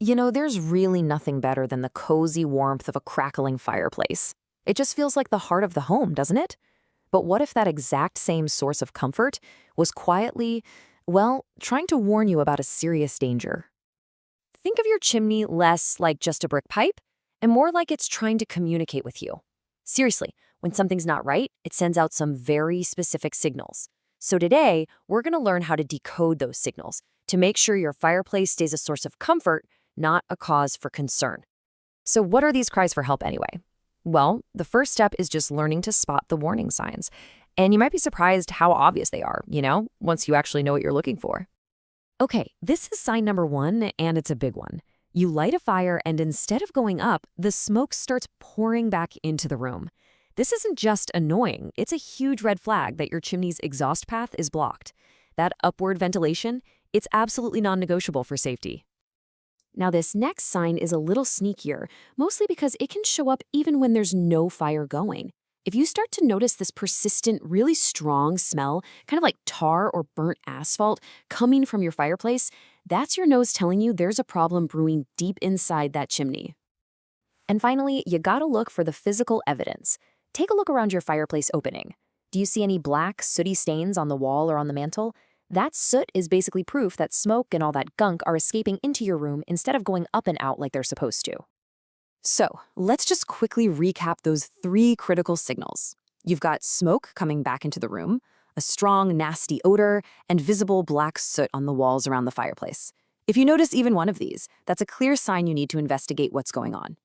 There's really nothing better than the cozy warmth of a crackling fireplace. It just feels like the heart of the home, doesn't it? But what if that exact same source of comfort was quietly, well, trying to warn you about a serious danger? Think of your chimney less like just a brick pipe and more like it's trying to communicate with you. Seriously, when something's not right, it sends out some very specific signals. So today, we're going to learn how to decode those signals to make sure your fireplace stays a source of comfort, not a cause for concern. So what are these cries for help anyway? Well, the first step is just learning to spot the warning signs. And you might be surprised how obvious they are, once you actually know what you're looking for. Okay, this is sign number one, and it's a big one. You light a fire, and instead of going up, the smoke starts pouring back into the room. This isn't just annoying, it's a huge red flag that your chimney's exhaust path is blocked. That upward ventilation, it's absolutely non-negotiable for safety. Now, this next sign is a little sneakier, mostly because it can show up even when there's no fire going. If you start to notice this persistent, really strong smell, kind of like tar or burnt asphalt, coming from your fireplace, that's your nose telling you there's a problem brewing deep inside that chimney. And finally, you gotta look for the physical evidence. Take a look around your fireplace opening. Do you see any black, sooty stains on the wall or on the mantel? That soot is basically proof that smoke and all that gunk are escaping into your room instead of going up and out like they're supposed to. So, let's just quickly recap those three critical signals. You've got smoke coming back into the room, a strong, nasty odor, and visible black soot on the walls around the fireplace. If you notice even one of these, that's a clear sign you need to investigate what's going on.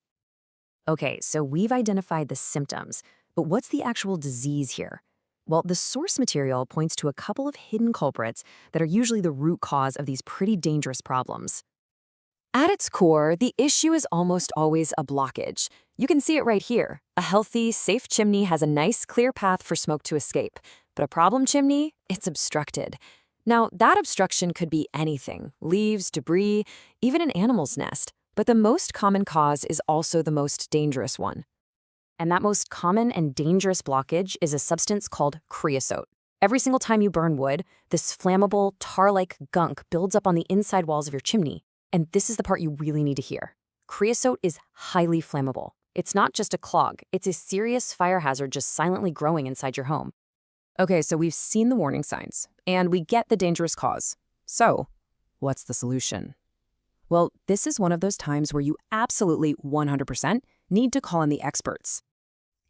Okay, so we've identified the symptoms, but what's the actual disease here? Well, the source material points to a couple of hidden culprits that are usually the root cause of these pretty dangerous problems. At its core, the issue is almost always a blockage. You can see it right here. A healthy, safe chimney has a nice, clear path for smoke to escape. But a problem chimney, it's obstructed. Now, that obstruction could be anything: leaves, debris, even an animal's nest. But the most common cause is also the most dangerous one. And that most common and dangerous blockage is a substance called creosote. Every single time you burn wood, this flammable, tar-like gunk builds up on the inside walls of your chimney. And this is the part you really need to hear. Creosote is highly flammable. It's not just a clog, it's a serious fire hazard just silently growing inside your home. Okay, so we've seen the warning signs, and we get the dangerous cause. So, what's the solution? Well, this is one of those times where you absolutely 100% need to call in the experts.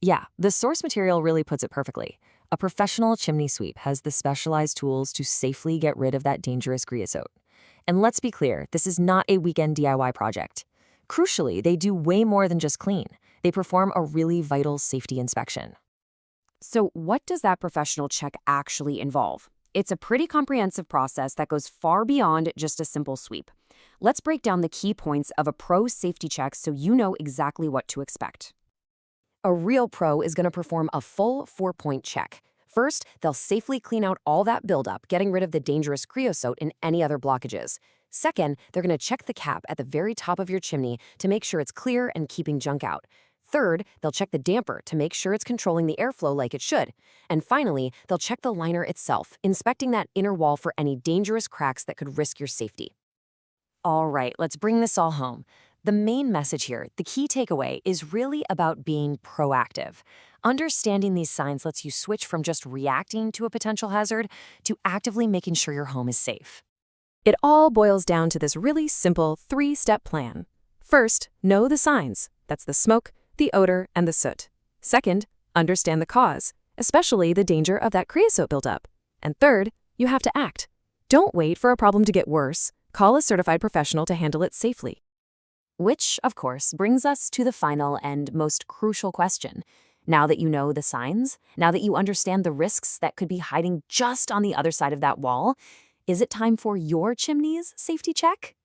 Yeah, the source material really puts it perfectly. A professional chimney sweep has the specialized tools to safely get rid of that dangerous creosote. And let's be clear, this is not a weekend DIY project. Crucially, they do way more than just clean. They perform a really vital safety inspection. So what does that professional check actually involve? It's a pretty comprehensive process that goes far beyond just a simple sweep. Let's break down the key points of a pro safety check so you know exactly what to expect. A real pro is going to perform a full 4-point check. First, they'll safely clean out all that buildup, getting rid of the dangerous creosote and any other blockages. Second, they're going to check the cap at the very top of your chimney to make sure it's clear and keeping junk out. Third, they'll check the damper to make sure it's controlling the airflow like it should. And finally, they'll check the liner itself, inspecting that inner wall for any dangerous cracks that could risk your safety. All right, let's bring this all home. The main message here, the key takeaway, is really about being proactive. Understanding these signs lets you switch from just reacting to a potential hazard to actively making sure your home is safe. It all boils down to this really simple 3-step plan. First, know the signs. That's the smoke, the odor, and the soot. Second, understand the cause, especially the danger of that creosote buildup. And third, you have to act. Don't wait for a problem to get worse. Call a certified professional to handle it safely. Which, of course, brings us to the final and most crucial question. Now that you know the signs, now that you understand the risks that could be hiding just on the other side of that wall, is it time for your chimney's safety check?